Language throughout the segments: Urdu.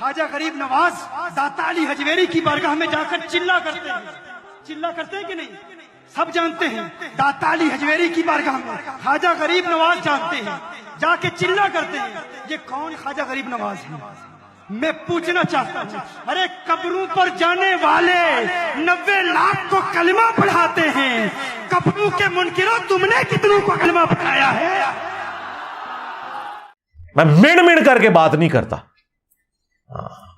خواجہ غریب نواز داتا علی حجویری کی بارگاہ میں جا کر چلا کرتے ہیں کہ نہیں؟ سب جانتے ہیں داتا علی حجویری کی بارگاہ میں خواجہ غریب نواز جانتے ہیں، جا کے چلا کرتے ہیں۔ یہ کون خواجہ غریب نواز ہے؟ میں پوچھنا چاہتا ہوں، ارے قبروں پر جانے والے 90 لاکھ کو کلمہ پڑھاتے ہیں، قبروں کے منکروں تم نے کتنوں کو کلمہ پڑھایا ہے؟ میں مڑ کر کے بات نہیں کرتا،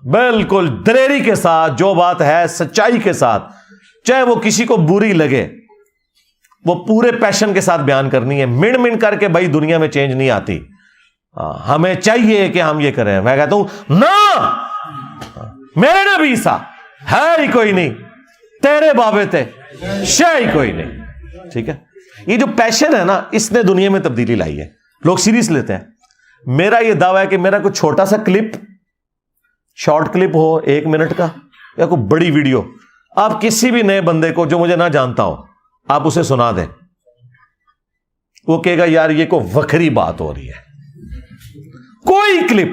بالکل دلیری کے ساتھ جو بات ہے سچائی کے ساتھ، چاہے وہ کسی کو بری لگے، وہ پورے پیشن کے ساتھ بیان کرنی ہے۔ مڑ کر کے بھائی دنیا میں چینج نہیں آتی، ہمیں چاہیے کہ ہم یہ کریں۔ میں کہتا ہوں نا، میرے نبی عیسیٰ ہے ہی کوئی نہیں، تیرے بابے تھے شے ہی کوئی نہیں، ٹھیک ہے؟ یہ جو پیشن ہے نا، اس نے دنیا میں تبدیلی لائی ہے، لوگ سیریس لیتے ہیں۔ میرا یہ دعویٰ ہے کہ میرا کوئی چھوٹا سا کلپ، شارٹ کلپ ہو 1 منٹ کا یا کوئی بڑی ویڈیو، آپ کسی بھی نئے بندے کو جو مجھے نہ جانتا ہو آپ اسے سنا دیں، وہ کہے گا یار یہ کوئی وکری بات ہو رہی ہے۔ کوئی کلپ،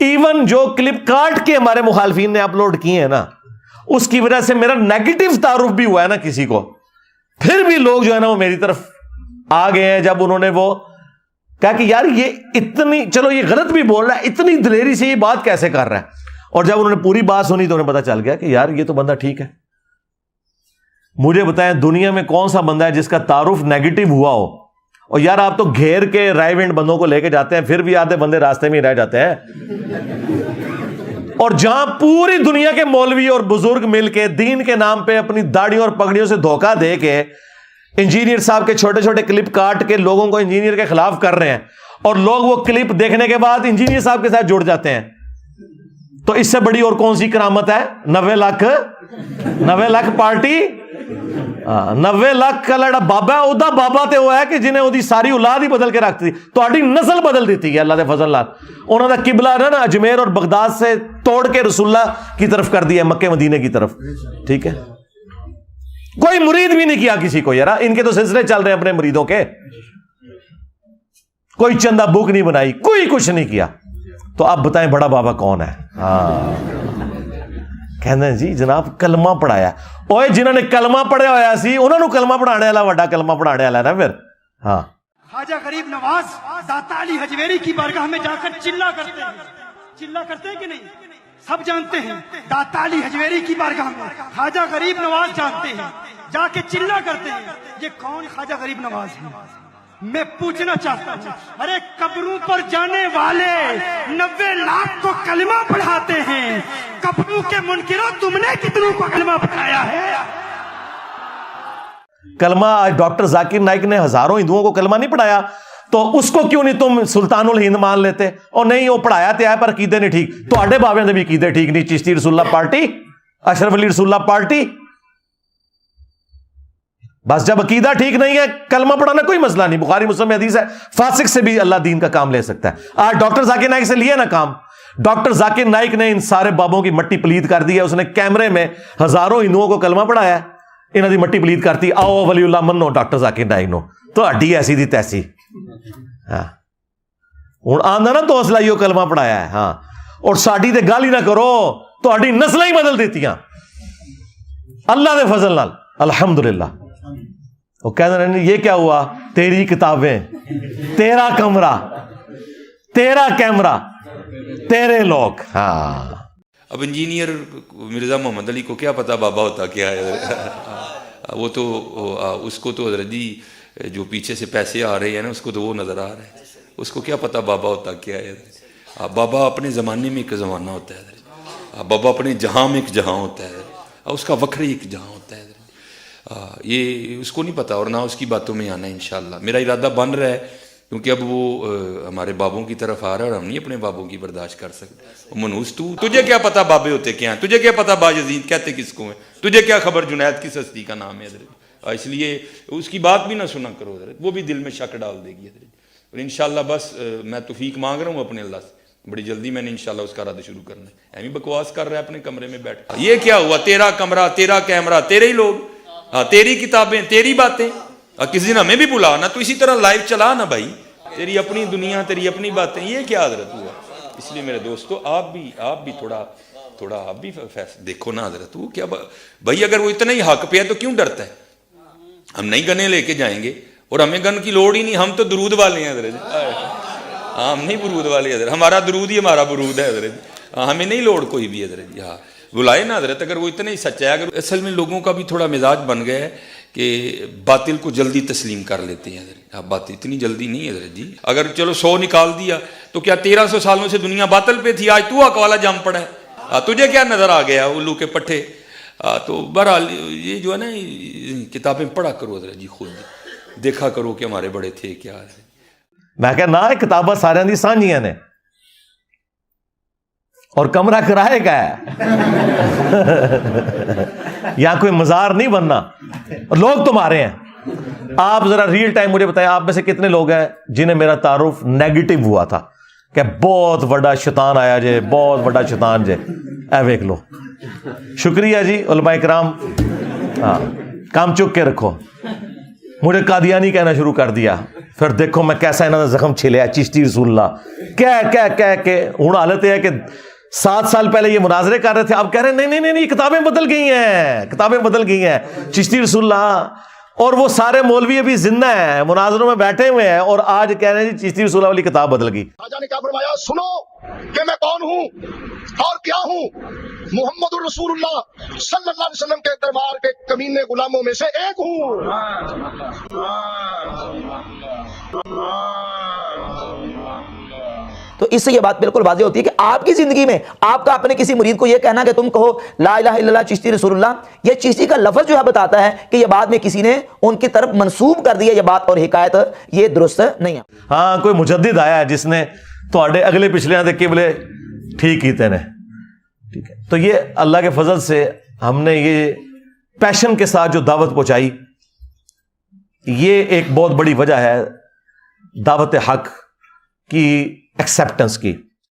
ایون جو کلپ کاٹ کے ہمارے مخالفین نے اپلوڈ کیے ہیں نا، اس کی وجہ سے میرا نیگیٹو تعارف بھی ہوا ہے نا کسی کو، پھر بھی لوگ جو ہے نا وہ میری طرف آ گئے ہیں جب انہوں نے وہ کہا کہ یار یہ اتنی، چلو یہ غلط بھی بول رہا ہے، اتنی دلیری سے یہ بات کیسے کر رہا ہے؟ اور جب انہوں نے پوری بات سنی تو انہیں پتا چل گیا کہ یار یہ تو بندہ ٹھیک ہے۔ مجھے بتائیں دنیا میں کون سا بندہ ہے جس کا تعارف نیگیٹو ہوا ہو؟ اور یار آپ تو گھیر کے رائے وینڈ بندوں کو لے کے جاتے ہیں، پھر بھی آدھے بندے راستے میں ہی رہ جاتے ہیں۔ اور جہاں پوری دنیا کے مولوی اور بزرگ مل کے دین کے نام پہ اپنی داڑھیوں اور پگڑیوں سے دھوکہ دے کے انجینئر صاحب کے چھوٹے چھوٹے کلپ کاٹ کے لوگوں کو انجینئر کے خلاف کر رہے ہیں، اور لوگ وہ کلپ دیکھنے کے بعد انجینئر صاحب کے ساتھ جڑ جاتے ہیں، تو اس سے بڑی اور کون سی کرامت ہے؟ 90 لاکھ پارٹی، 90 لاکھ کا لڑا بابا ادا بابا تے ہوا ہے کہ جنہیں وہ ساری اولاد ہی بدل کے رکھتی، تو نسل بدل دیتی ہے اللہ دے فضل نال۔ انہوں نے قبلہ نا اجمیر اور بغداد سے توڑ کے رسول اللہ کی طرف کر دیا، مکے مدینے کی طرف، ٹھیک ہے؟ کوئی مرید بھی نہیں کیا کسی کو، یار ان کے تو سلسلے چل رہے ہیں اپنے مریدوں کے، کوئی چندہ بک نہیں بنائی، کوئی کچھ نہیں کیا۔ تو آپ بتائیں بڑا بابا کون ہے؟ کہنے جی جناب کلمہ پڑھایا، اوے جنہوں نے کلمہ پڑھیا ہوا سی انہوں نے کلمہ پڑھانے والا وڈا کلمہ پڑھانے والا نا پھر۔ ہاں، خواجہ غریب نواز داتا علی حجویری کی بارگاہ میں جا کر چلا کرتے ہیں کہ نہیں؟ سب جانتے ہیں داتا علی حجویری کی بارگاہ میں خواجہ غریب نواز جانتے ہیں، جا کے چلا کرتے ہیں۔ یہ کون خواجہ غریب نواز ہے؟ میں پوچھنا چاہتا ہوں، ارے قبروں پر جانے والے 90 لاکھ کو کلمہ پڑھاتے ہیں، قبروں کے منکروں تم نے کتنوں کو کلمہ پڑھایا ہے؟ کلمہ ڈاکٹر ذاکر نائک نے ہزاروں ہندوؤں کو کلمہ نہیں پڑھایا، تو اس کو کیوں نہیں تم سلطان الہند مان لیتے؟ اور نہیں وہ پڑھایا تو ہے پر عقیدے نہیں ٹھیک، تو آڈے بابے نے بھی عقیدے ٹھیک نہیں، چشتی رسول اللہ پارٹی، اشرف علی رسول اللہ پارٹی۔ بس جب عقیدہ ٹھیک نہیں ہے کلمہ پڑھانا کوئی مسئلہ نہیں، بخاری مسلم میں حدیث ہے فاسق سے بھی اللہ دین کا کام لے سکتا ہے۔ آج ڈاکٹر ذاکر نائک سے لیے نا کام، ڈاکٹر ذاکر نائک نے ان سارے بابوں کی مٹی پلید کر دی ہے، اس نے کیمرے میں ہزاروں ہندوؤں کو کلمہ پڑھایا ہے، انہوں دی مٹی پلید کرتی، آؤ ولی اللہ منو ڈاکٹر ذاکر نائک نو، تو ہڈی ایسی دی تیسی۔ ہاں ہوں آندا نا تو اصلہ یہ کلمہ پڑھایا ہے، ہاں، اور ساڈی تے گل ہی نہ کرو، تو ہڈی نسلیں ہی بدل دیتیاں اللہ دے فضل نال، الحمدللہ۔ وہ کہتے ہیں یہ کیا ہوا؟ تیری کتابیں، تیرا کمرہ، تیرا کیمرہ، تیرے لوگ۔ ہاں، اب انجینئر مرزا محمد علی کو کیا پتا بابا ہوتا کیا ہے؟ وہ تو اس کو تو حضرت جی جو پیچھے سے پیسے آ رہے ہیں نا، اس کو تو وہ نظر آ رہا ہے، اس کو کیا پتا بابا ہوتا کیا ہے؟ بابا اپنے زمانے میں ایک زمانہ ہوتا ہے، بابا اپنے جہاں میں ایک جہاں ہوتا ہے، اس کا وکھری ایک جہاں ہوتا ہے، یہ اس کو نہیں پتا، اور نہ اس کی باتوں میں آنا ہے انشاءاللہ۔ میرا ارادہ بن رہا ہے، کیونکہ اب وہ ہمارے بابوں کی طرف آ رہا ہے اور ہم نہیں اپنے بابوں کی برداشت کر سکتے۔ منوس تجھے کیا پتا بابے ہوتے کیا ہیں؟ تجھے کیا پتا باجزید کہتے کس کو ہیں؟ تجھے کیا خبر جنید کس ہستی کا نام ہے؟ حضرت اس لیے اس کی بات بھی نہ سنا کرو حضرت، وہ بھی دل میں شک ڈال دے گی حضرت۔ اور انشاءاللہ بس میں توفیق مانگ رہا ہوں اپنے اللہ سے، بڑی جلدی میں نے انشاءاللہ اس کا ارادہ شروع کرنا ہے۔ ایمی بکواس کر رہا ہے اپنے کمرے میں بیٹھ، یہ کیا ہوا؟ تیرا کمرہ، تیرا کیمرہ، تیرے ہی لوگ، تیری کتابیں، تیری باتیں، کسی دن ہمیں بھی بلا نا، تو اسی طرح لائیو چلا نا بھائی، تیری اپنی دنیا، تیری اپنی باتیں، یہ کیا حضرت ہوا؟ اس لیے میرے دوستو آپ بھی تھوڑا آپ بھی دیکھو نا حضرت، وہ کیا بھائی اگر وہ اتنا ہی حق پہ ہے تو کیوں ڈرتا ہے؟ ہم نہیں گنے لے کے جائیں گے، اور ہمیں گن کی لوڑ ہی نہیں، ہم تو درود والے ہیں حضرت، ہم نہیں برود والے حضرت، ہمارا درود ہی ہمارا برود ہے حضرت، ہمیں نہیں لوڑ کوئی بھی حضرت جی، ہاں بلائے نا حضرت، اگر وہ اتنا ہی سچا ہے۔ اگر اصل میں لوگوں کا بھی تھوڑا مزاج بن گیا ہے کہ باطل کو جلدی تسلیم کر لیتے ہیں حضرت، اب بات اتنی جلدی نہیں حضرت جی، اگر چلو 100 نکال دیا تو کیا 1300 سالوں سے دنیا باطل پہ تھی، آج تو حق والا جم پڑا ہے، تجھے کیا نظر آ گیا الو کے پٹھے؟ تو بہرحال یہ جو ہے نا کتابیں پڑھا کرو حضرت جی، خود دیکھا کرو کہ ہمارے بڑے تھے کیا ہے۔ میں کہ نہ کتاباں سارے دی سانجیاں نے، اور کمرہ کرائے کا ہے یا کوئی مزار نہیں بننا، لوگ تمہارے ہیں۔ آپ ذرا ریئل ٹائم مجھے بتائیں، آپ میں سے کتنے لوگ ہیں جنہیں میرا تعارف نیگیٹو ہوا تھا کہ بہت بڑا شیطان آیا جے، بہت بڑا شیطان جے، اے ویک لو۔ شکریہ جی علماء کرام، ہاں کام چک کے رکھو۔ مجھے قادیانی کہنا شروع کر دیا، پھر دیکھو میں کیسا انہوں نے زخم چھلیا، چشتی رسول اللہ کہہ کے ہوں حالت یہ ہے کہ 7 سال پہلے یہ مناظرے کر رہے تھے، اب کہہ رہے ہیں نہیں کتابیں بدل گئی ہیں، چشتی رسول اللہ، اور وہ سارے مولوی ابھی زندہ ہیں، مناظروں میں بیٹھے ہوئے ہیں، اور آج کہہ رہے ہیں جی چشتی رسول اللہ والی کتاب بدل گئی۔ خواجہ نے کیا فرمایا؟ سنو کہ میں کون ہوں اور کیا ہوں، محمد الرسول اللہ صلی اللہ علیہ وسلم کے دربار کے کمینے غلاموں میں سے ایک ہوں۔ تو اس سے یہ بات بالکل واضح ہوتی ہے کہ آپ کی زندگی میں آپ کا اپنے کسی مرید کو یہ کہنا کہ تم کہو لا الہ الا اللہ چشتی رسول اللہ، یہ چشتی کا لفظ جو ہے بتاتا ہے کہ یہ بات میں کسی نے ان کی طرف منسوب کر دی ہے، یہ بات اور حکایت یہ درست نہیں ہے۔ ہاں کوئی مجدد آیا ہے جس نے تھوڑے اگلے پچھلے دے قبلے ٹھیک کیتے نے، ٹھیک ہے، تو یہ اللہ کے فضل سے ہم نے یہ پیشن کے ساتھ جو دعوت پہنچائی، یہ ایک بہت بڑی وجہ ہے دعوت حق کی ایکسیپٹنس کی۔